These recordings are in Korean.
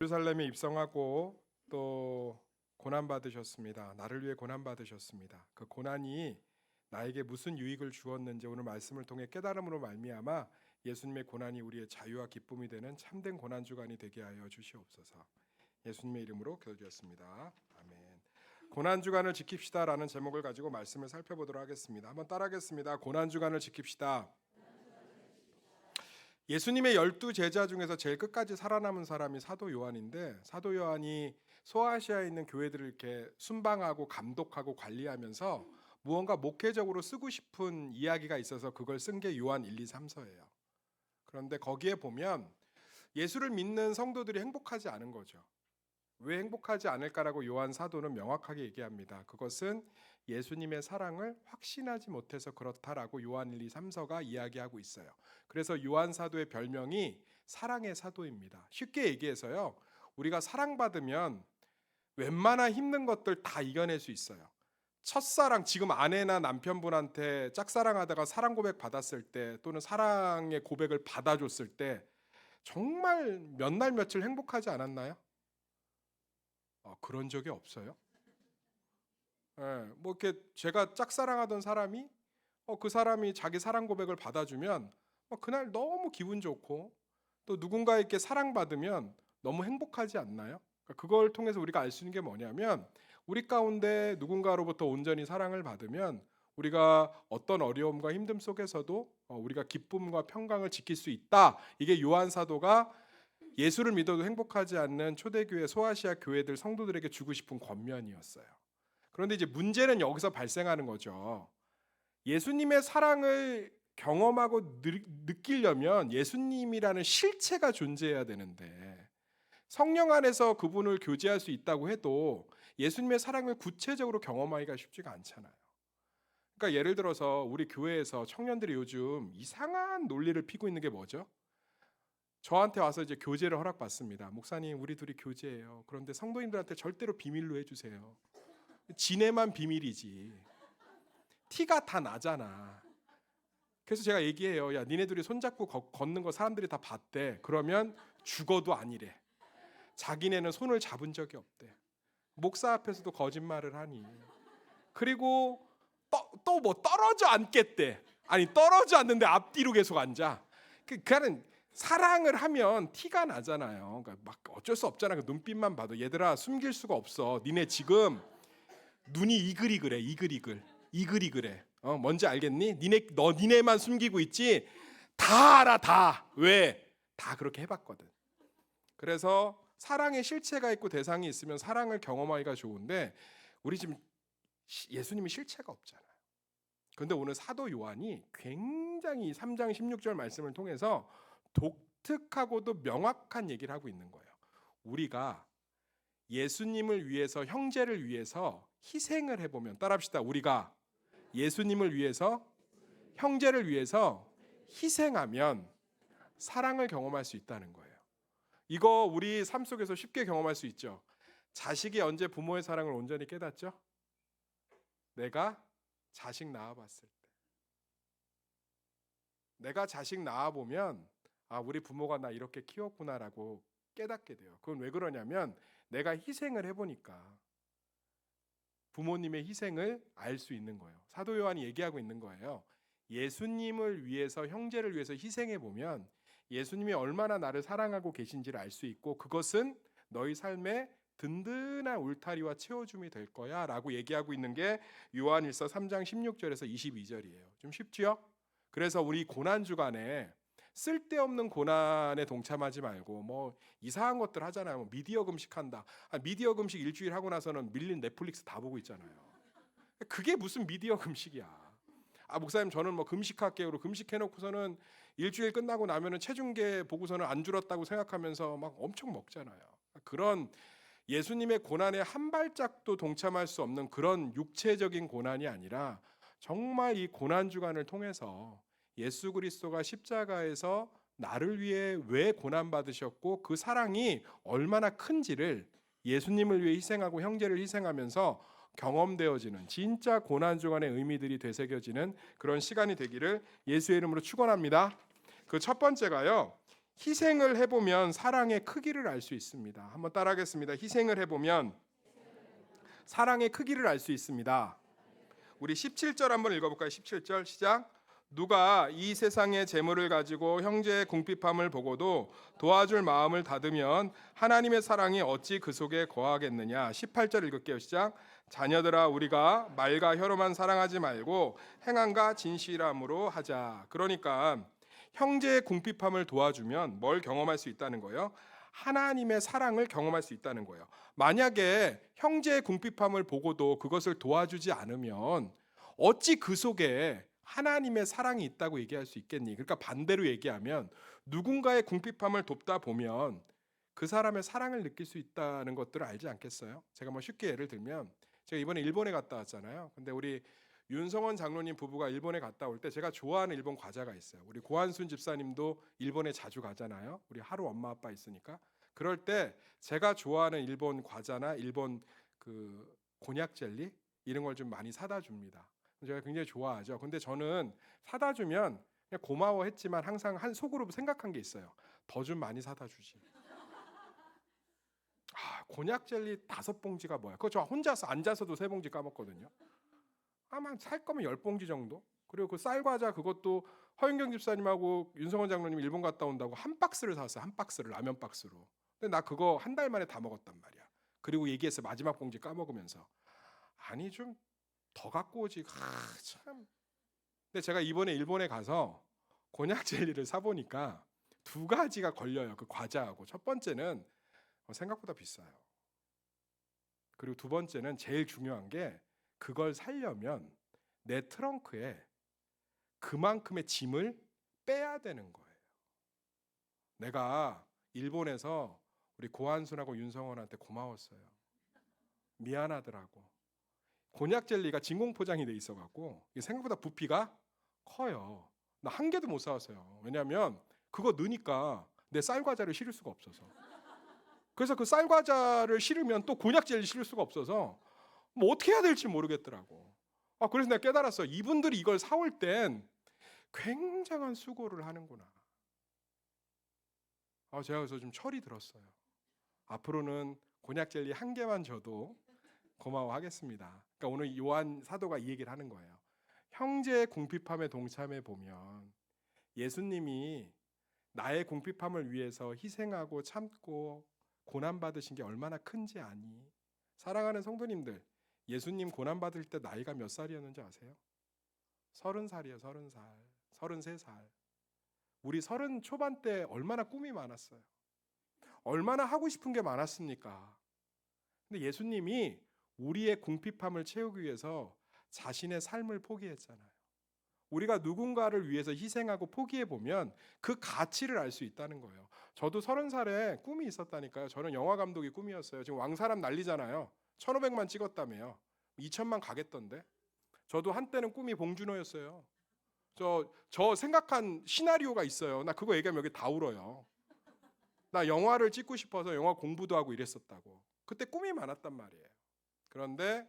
예루살렘에 입성하고 또 고난 받으셨습니다. 나를 위해 고난 받으셨습니다. 그 고난이 나에게 무슨 유익을 주었는지 오늘 말씀을 통해 깨달음으로 말미암아 예수님의 고난이 우리의 자유와 기쁨이 되는 참된 고난 주간이 되게 하여 주시옵소서. 예수님의 이름으로 기도드렸습니다. 아멘. 고난 주간을 지킵시다라는 제목을 가지고 말씀을 살펴보도록 하겠습니다. 한번 따라하겠습니다. 고난 주간을 지킵시다. 예수님의 12제자 중에서 제일 끝까지 살아남은 사람이 사도 요한인데, 사도 요한이 소아시아에 있는 교회들을 이렇게 순방하고 감독하고 관리하면서 무언가 목회적으로 쓰고 싶은 이야기가 있어서 그걸 쓴 게 요한 1, 2, 3서예요. 그런데 거기에 보면 예수를 믿는 성도들이 행복하지 않은 거죠. 왜 행복하지 않을까라고 요한 사도는 명확하게 얘기합니다. 그것은 예수님의 사랑을 확신하지 못해서 그렇다라고 요한 1, 2, 3서가 이야기하고 있어요. 그래서 요한 사도의 별명이 사랑의 사도입니다. 쉽게 얘기해서요, 우리가 사랑받으면 웬만한 힘든 것들 다 이겨낼 수 있어요. 첫사랑, 지금 아내나 남편분한테 짝사랑하다가 사랑 고백 받았을 때, 또는 사랑의 고백을 받아줬을 때 정말 몇 날 며칠 행복하지 않았나요? 그런 적이 없어요. 뭐 이렇게 제가 짝사랑하던 사람이 그 사람이 자기 사랑 고백을 받아주면 그날 너무 기분 좋고, 또 누군가에게 사랑받으면 너무 행복하지 않나요? 그걸 통해서 우리가 알 수 있는 게 뭐냐면, 우리 가운데 누군가로부터 온전히 사랑을 받으면 우리가 어떤 어려움과 힘듦 속에서도 우리가 기쁨과 평강을 지킬 수 있다. 이게 요한 사도가 예수를 믿어도 행복하지 않는 초대교회 소아시아 교회들 성도들에게 주고 싶은 권면이었어요. 그런데 이제 문제는 여기서 발생하는 거죠. 예수님의 사랑을 경험하고 느끼려면 예수님이라는 실체가 존재해야 되는데, 성령 안에서 그분을 교제할 수 있다고 해도 예수님의 사랑을 구체적으로 경험하기가 쉽지가 않잖아요. 그러니까 예를 들어서 우리 교회에서 청년들이 요즘 이상한 논리를 피고 있는 게 뭐죠? 저한테 와서 이제 교제를 허락받습니다. 목사님, 우리 둘이 교제해요. 그런데 성도님들한테 절대로 비밀로 해주세요. 지네만 비밀이지. 티가 다 나잖아. 그래서 제가 얘기해요. 야, 니네 둘이 손잡고 걷는 거 사람들이 다 봤대. 그러면 죽어도 아니래. 자기네는 손을 잡은 적이 없대. 목사 앞에서도 거짓말을 하니. 그리고 또 뭐 떨어져 앉겠대. 아니, 떨어져 앉는데 앞뒤로 계속 앉아. 그러니까는 사랑을 하면 티가 나잖아요. 그러니까 막 어쩔 수 없잖아. 그 눈빛만 봐도 얘들아 숨길 수가 없어. 니네 지금 눈이 이글이글해. 이글이글해. 뭔지 알겠니? 니네만 숨기고 있지. 다 알아 다. 왜? 다 그렇게 해봤거든. 그래서 사랑의 실체가 있고 대상이 있으면 사랑을 경험하기가 좋은데, 우리 지금 예수님이 실체가 없잖아요. 그런데 오늘 사도 요한이 굉장히 3장 16절 말씀을 통해서 독특하고도 명확한 얘기를 하고 있는 거예요. 우리가 예수님을 위해서, 형제를 위해서 희생을 해보면, 따라합시다. 우리가 예수님을 위해서, 형제를 위해서 희생하면 사랑을 경험할 수 있다는 거예요. 이거 우리 삶 속에서 쉽게 경험할 수 있죠. 자식이 언제 부모의 사랑을 온전히 깨닫죠? 내가 자식 낳아봤을 때. 내가 자식 낳아보면 우리 부모가 나 이렇게 키웠구나라고 깨닫게 돼요. 그건 왜 그러냐면 내가 희생을 해보니까 부모님의 희생을 알 수 있는 거예요. 사도 요한이 얘기하고 있는 거예요. 예수님을 위해서, 형제를 위해서 희생해보면 예수님이 얼마나 나를 사랑하고 계신지를 알 수 있고, 그것은 너희 삶의 든든한 울타리와 채워줌이 될 거야 라고 얘기하고 있는 게 요한일서 3장 16절에서 22절이에요. 좀 쉽지요? 그래서 우리 고난주간에 쓸데없는 고난에 동참하지 말고 뭐 이상한 것들 하잖아요. 뭐 미디어 금식한다. 미디어 금식 일주일 하고 나서는 밀린 넷플릭스 다 보고 있잖아요. 그게 무슨 미디어 금식이야. 목사님 저는 뭐 금식할게요. 금식해놓고서는 일주일 끝나고 나면은 체중계 보고서는 안 줄었다고 생각하면서 막 엄청 먹잖아요. 그런 예수님의 고난에 한 발짝도 동참할 수 없는 그런 육체적인 고난이 아니라, 정말 이 고난 주간을 통해서 예수 그리스도가 십자가에서 나를 위해 왜 고난 받으셨고 그 사랑이 얼마나 큰지를 예수님을 위해 희생하고 형제를 희생하면서 경험되어지는 진짜 고난 주간의 의미들이 되새겨지는 그런 시간이 되기를 예수의 이름으로 축원합니다. 그 첫 번째가요, 희생을 해보면 사랑의 크기를 알 수 있습니다. 한번 따라하겠습니다. 희생을 해보면 사랑의 크기를 알 수 있습니다. 우리 17절 한번 읽어볼까요? 17절 시작. 누가 이 세상의 재물을 가지고 형제의 궁핍함을 보고도 도와줄 마음을 닫으면 하나님의 사랑이 어찌 그 속에 거하겠느냐. 18절 읽을게요. 시작. 자녀들아 우리가 말과 혀로만 사랑하지 말고 행함과 진실함으로 하자. 그러니까 형제의 궁핍함을 도와주면 뭘 경험할 수 있다는 거예요? 하나님의 사랑을 경험할 수 있다는 거예요. 만약에 형제의 궁핍함을 보고도 그것을 도와주지 않으면 어찌 그 속에 하나님의 사랑이 있다고 얘기할 수 있겠니? 그러니까 반대로 얘기하면 누군가의 궁핍함을 돕다 보면 그 사람의 사랑을 느낄 수 있다는 것들을 알지 않겠어요? 제가 뭐 쉽게 예를 들면 제가 이번에 일본에 갔다 왔잖아요. 근데 우리 윤성원 장로님 부부가 일본에 갔다 올 때 제가 좋아하는 일본 과자가 있어요. 우리 고한순 집사님도 일본에 자주 가잖아요. 우리 하루 엄마 아빠 있으니까. 그럴 때 제가 좋아하는 일본 과자나 일본 그 곤약 젤리 이런 걸 좀 많이 사다 줍니다. 제가 굉장히 좋아하죠. 근데 저는 사다 주면 그냥 고마워했지만 항상 한 속으로 생각한 게 있어요. 더 좀 많이 사다 주지. 곤약 젤리 5봉지가 뭐야? 그거 저 혼자서 앉아서도 3봉지 까먹거든요. 아마 살 거면 10봉지 정도. 그리고 그 쌀과자 그것도 허윤경 집사님하고 윤성원 장로님 일본 갔다 온다고 한 박스를 사왔어요. 한 박스를 라면 박스로. 근데 나 그거 한 달 만에 다 먹었단 말이야. 그리고 얘기해서 마지막 봉지 까먹으면서 아니 좀 더 갖고 오지. 참. 근데 제가 이번에 일본에 가서 곤약 젤리를 사 보니까 2가지가 걸려요. 그 과자하고. 첫 번째는 생각보다 비싸요. 그리고 두 번째는 제일 중요한 게 그걸 살려면 내 트렁크에 그만큼의 짐을 빼야 되는 거예요. 내가 일본에서 우리 고한순하고 윤성원한테 고마웠어요. 미안하더라고. 곤약 젤리가 진공 포장이 돼 있어갖고 생각보다 부피가 커요. 나 한 개도 못 사왔어요. 왜냐하면 그거 넣으니까 내 쌀과자를 실을 수가 없어서. 그래서 그 쌀과자를 실으면 또 곤약 젤리 실을 수가 없어서 뭐 어떻게 해야 될지 모르겠더라고. 그래서 내가 깨달았어. 이분들이 이걸 사올 땐 굉장한 수고를 하는구나. 제가 그래서 좀 철이 들었어요. 앞으로는 곤약 젤리 1개만 줘도 고마워하겠습니다. 그러니까 오늘 요한 사도가 이 얘기를 하는 거예요. 형제의 궁핍함에 동참해 보면 예수님이 나의 궁핍함을 위해서 희생하고 참고 고난 받으신 게 얼마나 큰지 아니? 사랑하는 성도님들, 예수님 고난 받을 때 나이가 몇 살이었는지 아세요? 30살이에요. 30살, 33살. 우리 30 초반 때 얼마나 꿈이 많았어요. 얼마나 하고 싶은 게 많았습니까? 근데 예수님이 우리의 궁핍함을 채우기 위해서 자신의 삶을 포기했잖아요. 우리가 누군가를 위해서 희생하고 포기해 보면 그 가치를 알 수 있다는 거예요. 저도 30살에 꿈이 있었다니까요. 저는 영화 감독이 꿈이었어요. 지금 왕사람 난리잖아요. 1,500만 찍었다며요. 2,000만 가겠던데. 저도 한때는 꿈이 봉준호였어요. 저 생각한 시나리오가 있어요. 나 그거 얘기하면 여기 다 울어요. 나 영화를 찍고 싶어서 영화 공부도 하고 이랬었다고. 그때 꿈이 많았단 말이에요. 그런데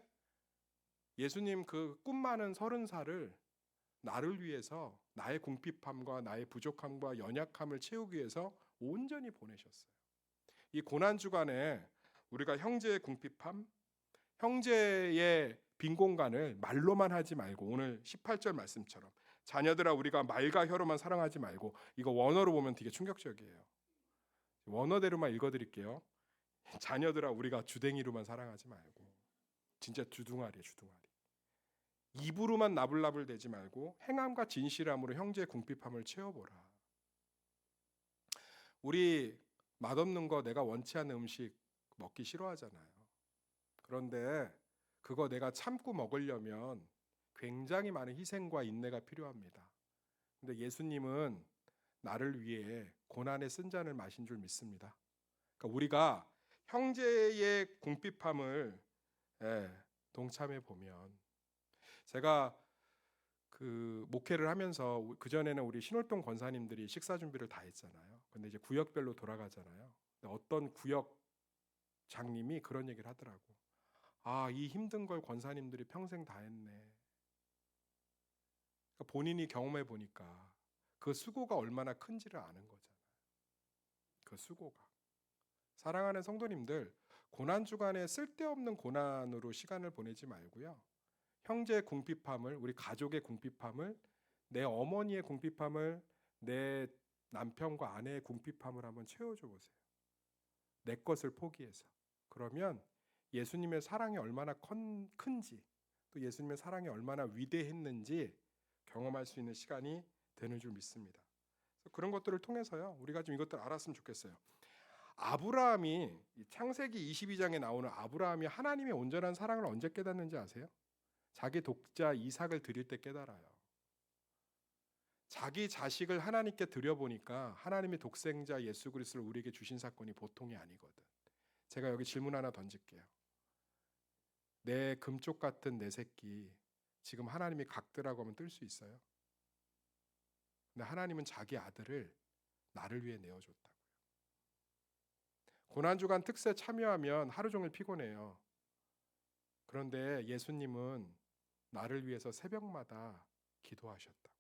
예수님 그 꿈 많은 30살을 나를 위해서 나의 궁핍함과 나의 부족함과 연약함을 채우기 위해서 온전히 보내셨어요. 이 고난 주간에 우리가 형제의 궁핍함, 형제의 빈 공간을 말로만 하지 말고 오늘 18절 말씀처럼 자녀들아 우리가 말과 혀로만 사랑하지 말고 이거 원어로 보면 되게 충격적이에요. 원어대로만 읽어드릴게요. 자녀들아 우리가 주댕이로만 사랑하지 말고 진짜 주둥아리에 주둥아리. 입으로만 나불나불 대지 말고 행함과 진실함으로 형제의 궁핍함을 채워보라. 우리 맛없는 거 내가 원치 않는 음식 먹기 싫어하잖아요. 그런데 그거 내가 참고 먹으려면 굉장히 많은 희생과 인내가 필요합니다. 근데 예수님은 나를 위해 고난의 쓴 잔을 마신 줄 믿습니다. 그러니까 우리가 형제의 궁핍함을 동참해 보면 제가 그 목회를 하면서 그 전에는 우리 신월동 권사님들이 식사 준비를 다 했잖아요. 근데 이제 구역별로 돌아가잖아요. 근데 어떤 구역 장님이 그런 얘기를 하더라고. 이 힘든 걸 권사님들이 평생 다 했네. 그러니까 본인이 경험해 보니까 그 수고가 얼마나 큰지를 아는 거잖아요. 그 수고가. 사랑하는 성도님들, 고난 주간에 쓸데없는 고난으로 시간을 보내지 말고요. 형제의 궁핍함을, 우리 가족의 궁핍함을, 내 어머니의 궁핍함을, 내 남편과 아내의 궁핍함을 한번 채워줘 보세요. 내 것을 포기해서. 그러면 예수님의 사랑이 얼마나 큰지, 또 예수님의 사랑이 얼마나 위대했는지 경험할 수 있는 시간이 되는 줄 믿습니다. 그런 것들을 통해서요, 우리가 좀 이것들 알았으면 좋겠어요. 아브라함이, 창세기 22장에 나오는 아브라함이 하나님의 온전한 사랑을 언제 깨닫는지 아세요? 자기 독자 이삭을 드릴 때 깨달아요. 자기 자식을 하나님께 드려보니까 하나님의 독생자 예수 그리스도를 우리에게 주신 사건이 보통이 아니거든. 제가 여기 질문 하나 던질게요. 내 금쪽 같은 내 새끼 지금 하나님이 각드라고 하면 뜰 수 있어요? 근데 하나님은 자기 아들을 나를 위해 내어줬다고요. 고난주간 특세 참여하면 하루 종일 피곤해요. 그런데 예수님은 나를 위해서 새벽마다 기도하셨다고요.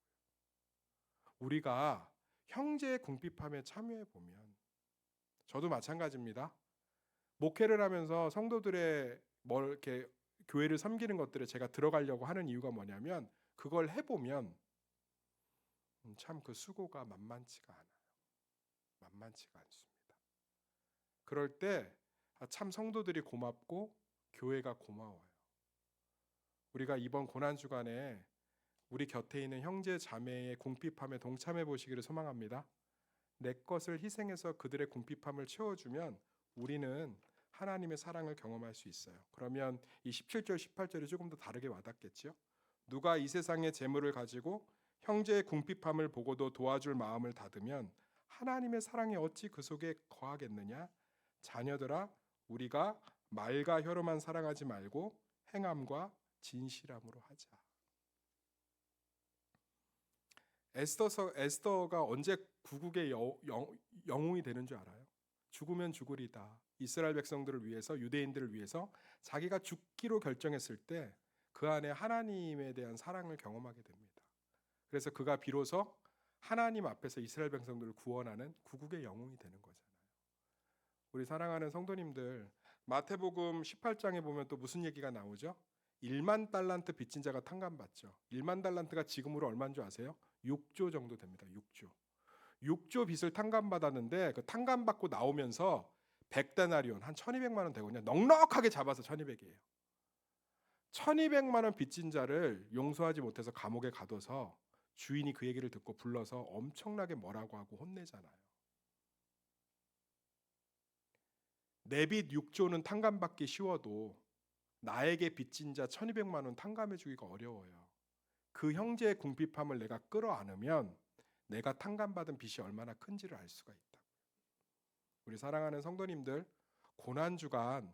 우리가 형제의 궁핍함에 참여해 보면, 저도 마찬가지입니다. 목회를 하면서 성도들의 이렇게 교회를 섬기는 것들에 제가 들어가려고 하는 이유가 뭐냐면, 그걸 해보면 참 그 수고가 만만치가 않아요. 만만치가 않습니다. 그럴 때 참 성도들이 고맙고 교회가 고마워요. 우리가 이번 고난 주간에 우리 곁에 있는 형제 자매의 궁핍함에 동참해 보시기를 소망합니다. 내 것을 희생해서 그들의 궁핍함을 채워주면 우리는 하나님의 사랑을 경험할 수 있어요. 그러면 이 17절 18절이 조금 더 다르게 와닿겠죠. 누가 이 세상의 재물을 가지고 형제의 궁핍함을 보고도 도와줄 마음을 닫으면 하나님의 사랑이 어찌 그 속에 거하겠느냐. 자녀들아, 우리가 말과 혀로만 사랑하지 말고 행함과 진실함으로 하자. 에스더가 언제 구국의 영웅이 되는 줄 알아요? 죽으면 죽으리다. 이스라엘 백성들을 위해서, 유대인들을 위해서 자기가 죽기로 결정했을 때 그 안에 하나님에 대한 사랑을 경험하게 됩니다. 그래서 그가 비로소 하나님 앞에서 이스라엘 백성들을 구원하는 구국의 영웅이 되는 거잖아요. 우리 사랑하는 성도님들, 마태복음 18장에 보면 또 무슨 얘기가 나오죠? 1만 달란트 빚진 자가 탕감받죠. 1만 달란트가 지금으로 얼마인 줄 아세요? 6조 정도 됩니다. 6조 빚을 탕감받았는데 그 탕감받고 나오면서 100데나리온 한 1200만 원 되거든요. 넉넉하게 잡아서 1200이에요. 1200만 원 빚진 자를 용서하지 못해서 감옥에 가둬서 주인이 그 얘기를 듣고 불러서 엄청나게 뭐라고 하고 혼내잖아요. 내 빚 6조는 탕감받기 쉬워도 나에게 빚진 자 1200만 원 탕감해 주기가 어려워요. 그 형제의 궁핍함을 내가 끌어안으면 내가 탕감받은 빚이 얼마나 큰지를 알 수가 있다. 우리 사랑하는 성도님들, 고난주간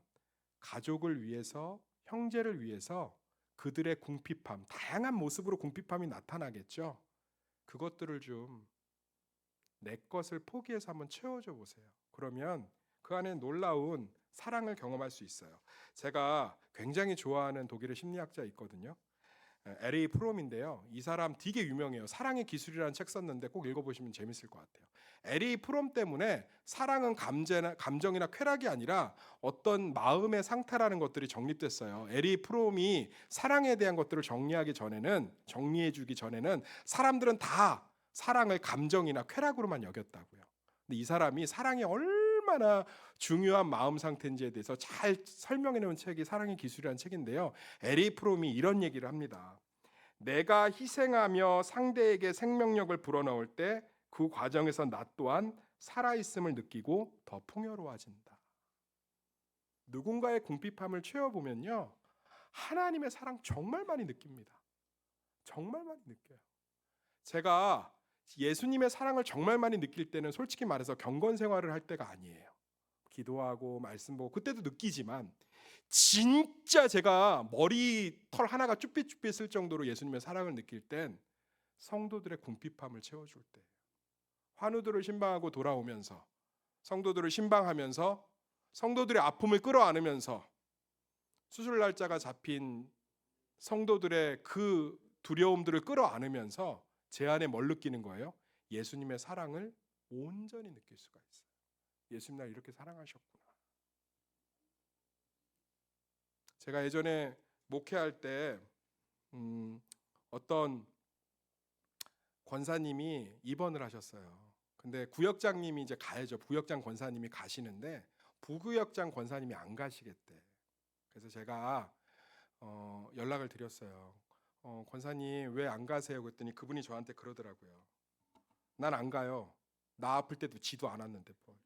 가족을 위해서, 형제를 위해서 그들의 궁핍함, 다양한 모습으로 궁핍함이 나타나겠죠. 그것들을 좀 내 것을 포기해서 한번 채워줘 보세요. 그러면 그 안에 놀라운 사랑을 경험할 수 있어요. 제가 굉장히 좋아하는 독일의 심리학자 있거든요. L.A. 프롬인데요. 이 사람 되게 유명해요. 사랑의 기술이라는 책 썼는데 꼭 읽어보시면 재밌을 것 같아요. L.A. 프롬 때문에 사랑은 감정이나 쾌락이 아니라 어떤 마음의 상태라는 것들이 정립됐어요. L.A. 프롬이 사랑에 대한 것들을 정리해주기 전에는 사람들은 다 사랑을 감정이나 쾌락으로만 여겼다고요. 근데 이 사람이 사랑이 얼마나 중요한 마음 상태인지에 대해서 잘 설명해 놓은 책이 사랑의 기술이라는 책인데요. L.A. 프롬이 이런 얘기를 합니다. 내가 희생하며 상대에게 생명력을 불어넣을 때 그 과정에서 나 또한 살아있음을 느끼고 더 풍요로워진다. 누군가의 궁핍함을 채워보면요, 하나님의 사랑 정말 많이 느낍니다. 정말 많이 느껴요. 제가 예수님의 사랑을 정말 많이 느낄 때는 솔직히 말해서 경건 생활을 할 때가 아니에요. 기도하고 말씀 보고 그때도 느끼지만 진짜 제가 머리털 하나가 쭈삣쭈삣 쓸 정도로 예수님의 사랑을 느낄 땐 성도들의 궁핍함을 채워줄 때, 환우들을 신방하고 돌아오면서, 성도들을 신방하면서, 성도들의 아픔을 끌어안으면서, 수술 날짜가 잡힌 성도들의 그 두려움들을 끌어안으면서 제 안에 뭘 느끼는 거예요? 예수님의 사랑을 온전히 느낄 수가 있어요. 예수님 날 이렇게 사랑하셨구나. 제가 예전에 목회할 때 어떤 권사님이 입원을 하셨어요. 근데 구역장님이 이제 가야죠. 구역장 권사님이 가시는데 부구역장 권사님이 안 가시겠대. 그래서 제가 연락을 드렸어요. 권사님 왜 안 가세요? 그랬더니 그분이 저한테 그러더라고요. 난 안 가요. 나 아플 때도 지도 않았는데 뭐.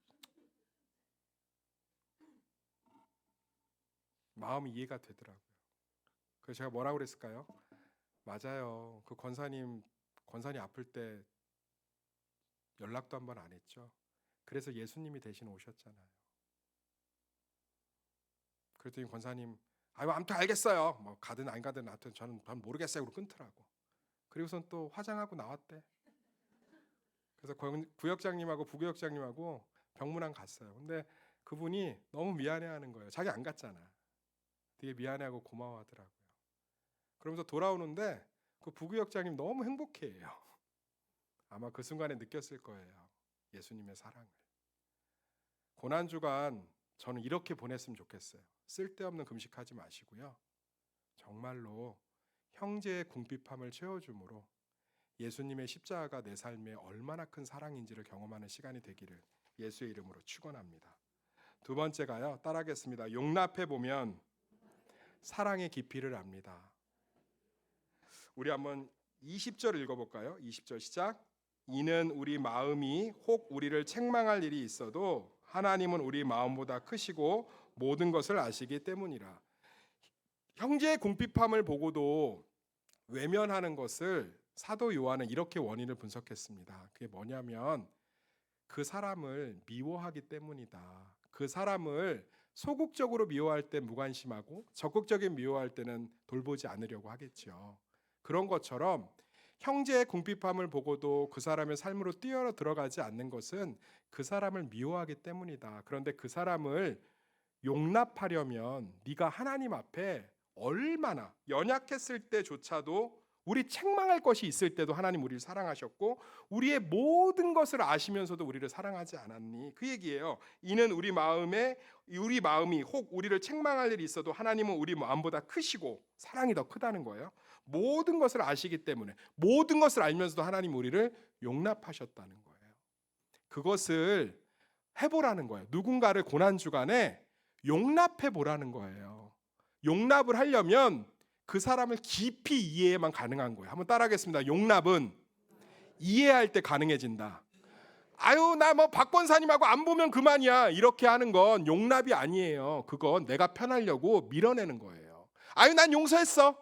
마음이 이해가 되더라고요. 그래서 제가 뭐라고 그랬을까요? 맞아요. 그 권사님 아플 때 연락도 한 번 안 했죠. 그래서 예수님이 대신 오셨잖아요. 그랬더니 권사님 아무튼 알겠어요. 뭐 가든 안 가든 하여튼 저는 모르겠어요. 그러고 끊더라고. 그리고선 또 화장하고 나왔대. 그래서 구역장님하고 부구역장님하고 병문안 갔어요. 근데 그분이 너무 미안해하는 거예요. 자기 안 갔잖아. 되게 미안해하고 고마워하더라고요. 그러면서 돌아오는데 그 부구역장님 너무 행복해해요. 아마 그 순간에 느꼈을 거예요. 예수님의 사랑을. 고난주간 저는 이렇게 보냈으면 좋겠어요. 쓸데없는 금식하지 마시고요. 정말로 형제의 궁핍함을 채워줌으로 예수님의 십자가가 내 삶에 얼마나 큰 사랑인지를 경험하는 시간이 되기를 예수의 이름으로 축원합니다. 두 번째가요. 따라하겠습니다. 용납해 보면 사랑의 깊이를 압니다. 우리 한번 20절 읽어볼까요? 20절 시작. 이는 우리 마음이 혹 우리를 책망할 일이 있어도 하나님은 우리 마음보다 크시고 모든 것을 아시기 때문이라. 형제의 궁핍함을 보고도 외면하는 것을 사도 요한은 이렇게 원인을 분석했습니다. 그게 뭐냐면 그 사람을 미워하기 때문이다. 그 사람을 소극적으로 미워할 때 무관심하고 적극적인 미워할 때는 돌보지 않으려고 하겠죠. 그런 것처럼 형제의 궁핍함을 보고도 그 사람의 삶으로 뛰어 들어가지 않는 것은 그 사람을 미워하기 때문이다. 그런데 그 사람을 용납하려면 네가 하나님 앞에 얼마나 연약했을 때조차도 우리 책망할 것이 있을 때도 하나님 우리를 사랑하셨고 우리의 모든 것을 아시면서도 우리를 사랑하지 않았니? 그 얘기예요. 이는 우리 마음이 혹 우리를 책망할 일이 있어도 하나님은 우리 마음보다 크시고 사랑이 더 크다는 거예요. 모든 것을 아시기 때문에 모든 것을 알면서도 하나님 우리를 용납하셨다는 거예요. 그것을 해보라는 거예요. 누군가를 고난 주간에 용납해 보라는 거예요. 용납을 하려면 그 사람을 깊이 이해만 가능한 거예요. 한번 따라하겠습니다. 용납은 이해할 때 가능해진다. 아유 나 뭐 박 권사님하고 안 보면 그만이야. 이렇게 하는 건 용납이 아니에요. 그건 내가 편하려고 밀어내는 거예요. 아유 난 용서했어.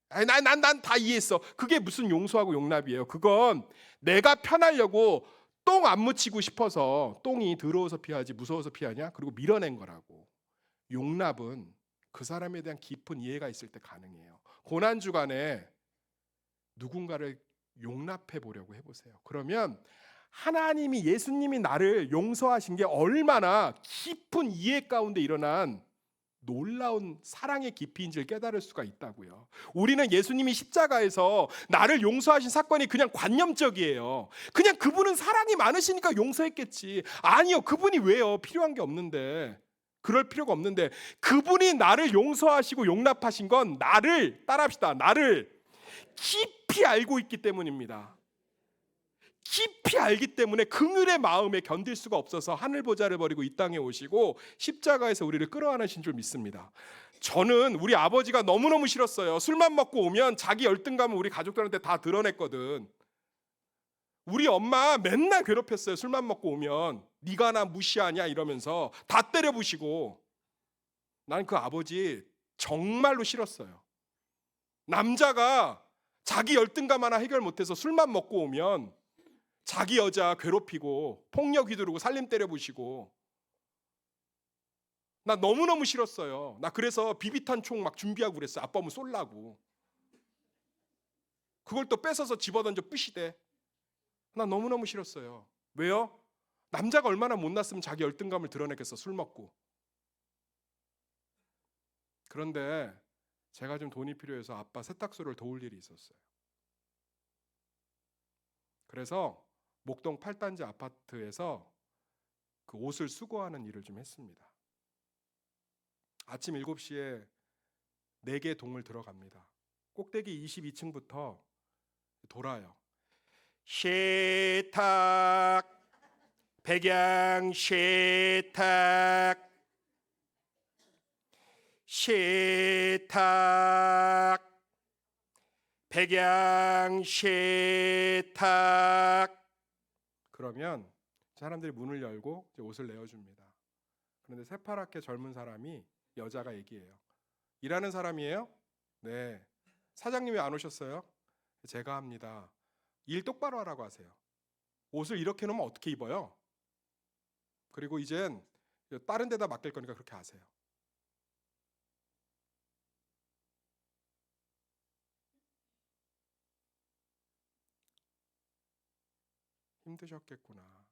아유 난 다 이해했어. 그게 무슨 용서하고 용납이에요. 그건 내가 편하려고 똥 안 묻히고 싶어서 똥이 더러워서 피하지 무서워서 피하냐? 그리고 밀어낸 거라고. 용납은 그 사람에 대한 깊은 이해가 있을 때 가능해요. 고난 주간에 누군가를 용납해 보려고 해보세요. 그러면 하나님이 예수님이 나를 용서하신 게 얼마나 깊은 이해 가운데 일어난 놀라운 사랑의 깊이인지를 깨달을 수가 있다고요. 우리는 예수님이 십자가에서 나를 용서하신 사건이 그냥 관념적이에요. 그냥 그분은 사랑이 많으시니까 용서했겠지. 아니요. 그분이 왜요? 필요한 게 없는데. 그럴 필요가 없는데 그분이 나를 용서하시고 용납하신 건 나를 따라합시다. 나를 깊이 알고 있기 때문입니다. 깊이 알기 때문에 긍휼의 마음에 견딜 수가 없어서 하늘 보좌를 버리고 이 땅에 오시고 십자가에서 우리를 끌어안으신 줄 믿습니다. 저는 우리 아버지가 너무너무 싫었어요. 술만 먹고 오면 자기 열등감을 우리 가족들한테 다 드러냈거든. 우리 엄마 맨날 괴롭혔어요. 술만 먹고 오면 네가 나 무시하냐 이러면서 다 때려부시고. 난 그 아버지 정말로 싫었어요. 남자가 자기 열등감 하나 해결 못해서 술만 먹고 오면 자기 여자 괴롭히고 폭력 휘두르고 살림 때려부시고. 나 너무너무 싫었어요. 나 그래서 비비탄 총 막 준비하고 그랬어요. 아빠 오면 쏠라고. 그걸 또 뺏어서 집어던져 부시대. 나 너무너무 싫었어요. 왜요? 남자가 얼마나 못났으면 자기 열등감을 드러내겠어. 술 먹고. 그런데 제가 좀 돈이 필요해서 아빠 세탁소를 도울 일이 있었어요. 그래서 목동 8단지 아파트에서 그 옷을 수거하는 일을 좀 했습니다. 아침 7시에 4개 동을 들어갑니다. 꼭대기 22층부터 돌아요. 세탁, 백양 세탁, 세탁, 백양 세탁. 그러면 사람들이 문을 열고 이제 옷을 내어줍니다. 그런데 새파랗게 젊은 사람이, 여자가 얘기해요. 일하는 사람이에요? 네. 사장님이 안 오셨어요? 제가 합니다. 일 똑바로 하라고 하세요. 옷을 이렇게 놓으면 어떻게 입어요? 그리고 이젠 다른 데다 맡길 거니까 그렇게 하세요. 힘드셨겠구나.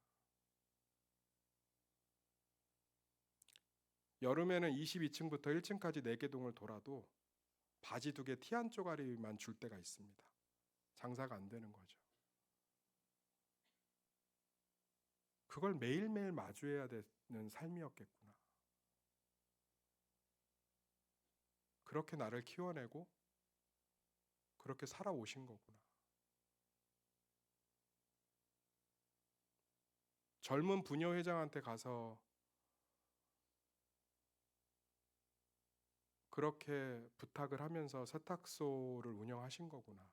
여름에는 22층부터 1층까지 4개 동을 돌아도 바지 2개 티 한 쪼가리만 줄 때가 있습니다. 장사가 안 되는 거죠. 그걸 매일매일 마주해야 되는 삶이었겠구나. 그렇게 나를 키워내고 그렇게 살아오신 거구나. 젊은 부녀회장한테 가서 그렇게 부탁을 하면서 세탁소를 운영하신 거구나.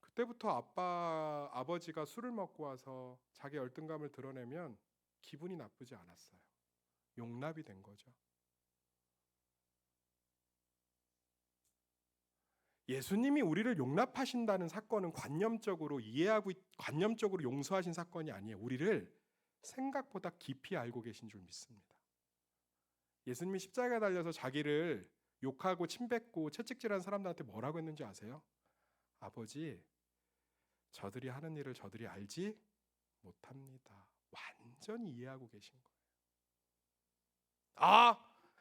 그때부터 아버지가 술을 먹고 와서 자기 열등감을 드러내면 기분이 나쁘지 않았어요. 용납이 된 거죠. 예수님이 우리를 용납하신다는 사건은 관념적으로 용서하신 사건이 아니에요. 우리를 생각보다 깊이 알고 계신 줄 믿습니다. 예수님이 십자가에 달려서 자기를 욕하고 침뱉고 채찍질한 사람들한테 뭐라고 했는지 아세요? 아버지, 저들이 하는 일을 저들이 알지 못합니다. 완전히 이해하고 계신 거예요.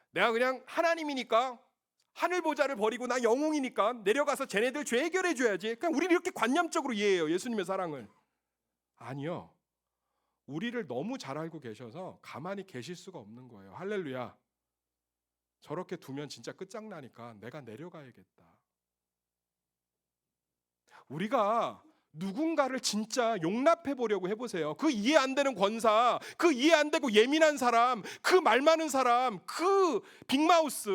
내가 그냥 하나님이니까 하늘 보좌를 버리고 나 영웅이니까 내려가서 쟤네들 죄 해결해 줘야지. 그냥 우리는 이렇게 관념적으로 이해해요, 예수님의 사랑을. 아니요. 우리를 너무 잘 알고 계셔서 가만히 계실 수가 없는 거예요. 할렐루야. 저렇게 두면 진짜 끝장나니까 내가 내려가야겠다. 우리가 누군가를 진짜 용납해 보려고 해보세요. 그 이해 안 되는 권사, 그 이해 안 되고 예민한 사람, 그 말 많은 사람, 그 빅마우스,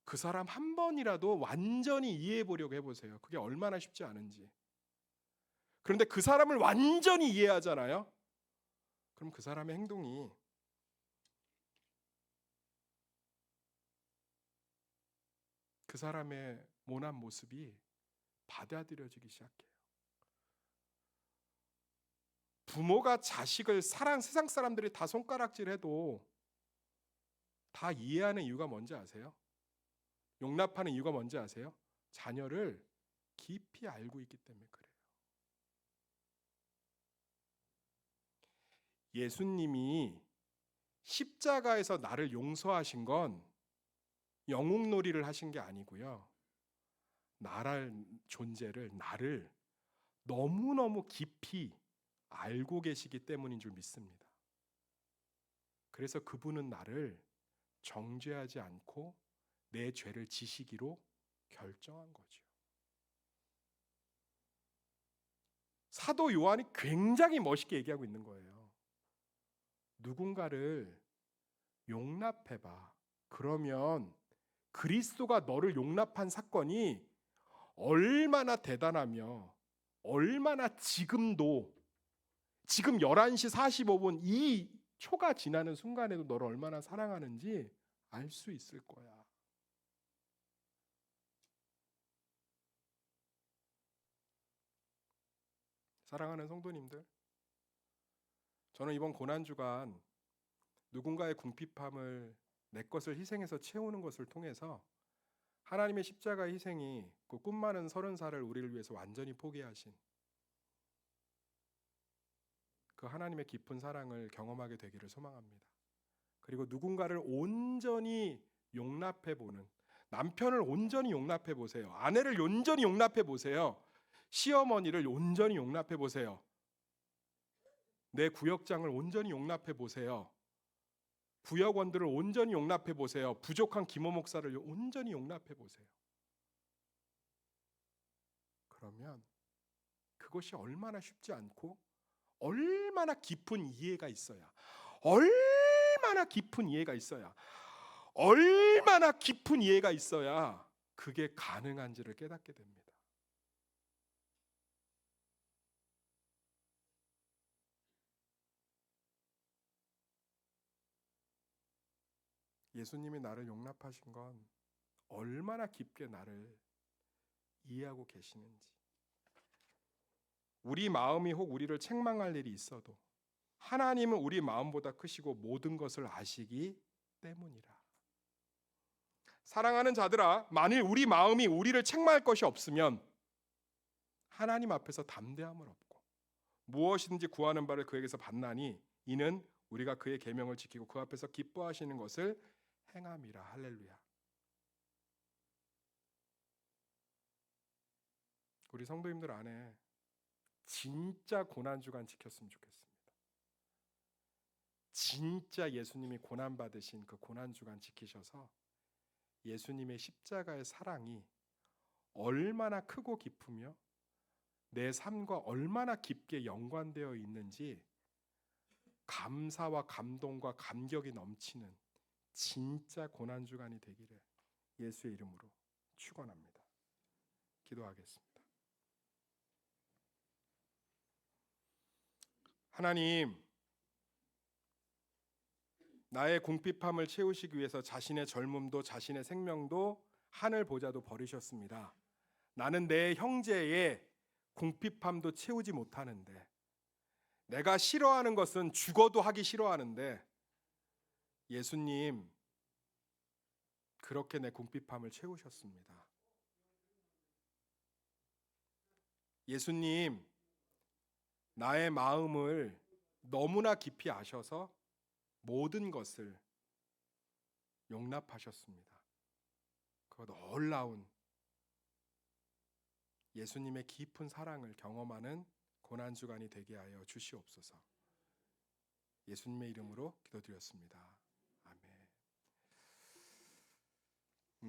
그 사람 한 번이라도 완전히 이해해 보려고 해보세요. 그게 얼마나 쉽지 않은지. 그런데 그 사람을 완전히 이해하잖아요. 그럼 그 사람의 행동이 그 사람의 모난 모습이 받아들여지기 시작해요. 부모가 자식을 세상 사람들이 다 손가락질해도 다 이해하는 이유가 뭔지 아세요? 용납하는 이유가 뭔지 아세요? 자녀를 깊이 알고 있기 때문에 그래요. 예수님이 십자가에서 나를 용서하신 건 영웅놀이를 하신 게 아니고요. 나를 너무너무 깊이 알고 계시기 때문인 줄 믿습니다. 그래서 그분은 나를 정죄하지 않고 내 죄를 지시기로 결정한 거죠. 사도 요한이 굉장히 멋있게 얘기하고 있는 거예요. 누군가를 용납해봐. 그러면 그리스도가 너를 용납한 사건이 얼마나 대단하며 얼마나 지금 11시 45분 이 초가 지나는 순간에도 너를 얼마나 사랑하는지 알 수 있을 거야. 사랑하는 성도님들, 저는 이번 고난주간 누군가의 궁핍함을 내 것을 희생해서 채우는 것을 통해서 하나님의 십자가의 희생이 그 꿈 많은 30살을 우리를 위해서 완전히 포기하신 그 하나님의 깊은 사랑을 경험하게 되기를 소망합니다. 그리고 누군가를 온전히 용납해보는, 남편을 온전히 용납해 보세요. 아내를 온전히 용납해 보세요. 시어머니를 온전히 용납해 보세요. 내 구역장을 온전히 용납해 보세요. 부역원들을 온전히 용납해 보세요. 부족한 김호 목사를 온전히 용납해 보세요. 그러면 그것이 얼마나 쉽지 않고 얼마나 깊은 이해가 있어야, 얼마나 깊은 이해가 있어야, 얼마나 깊은 이해가 있어야 그게 가능한지를 깨닫게 됩니다. 예수님이 나를 용납하신 건 얼마나 깊게 나를 이해하고 계시는지. 우리 마음이 혹 우리를 책망할 일이 있어도 하나님은 우리 마음보다 크시고 모든 것을 아시기 때문이라. 사랑하는 자들아, 만일 우리 마음이 우리를 책망할 것이 없으면 하나님 앞에서 담대함을 얻고 무엇이든지 구하는 바를 그에게서 받나니 이는 우리가 그의 계명을 지키고 그 앞에서 기뻐하시는 것을 행함이라. 할렐루야. 우리 성도님들 안에 진짜 고난주간 지켰으면 좋겠습니다. 진짜 예수님이 고난받으신 그 고난주간 지키셔서 예수님의 십자가의 사랑이 얼마나 크고 깊으며 내 삶과 얼마나 깊게 연관되어 있는지 감사와 감동과 감격이 넘치는 진짜 고난주간이 되기를 예수의 이름으로 축원합니다. 기도하겠습니다. 하나님, 나의 궁핍함을 채우시기 위해서 자신의 젊음도 자신의 생명도 하늘 보좌도 버리셨습니다. 나는 내 형제의 궁핍함도 채우지 못하는데, 내가 싫어하는 것은 죽어도 하기 싫어하는데 예수님 그렇게 내 궁핍함을 채우셨습니다. 예수님, 나의 마음을 너무나 깊이 아셔서 모든 것을 용납하셨습니다. 그 놀라운 예수님의 깊은 사랑을 경험하는 고난주간이 되게 하여 주시옵소서. 예수님의 이름으로 기도드렸습니다.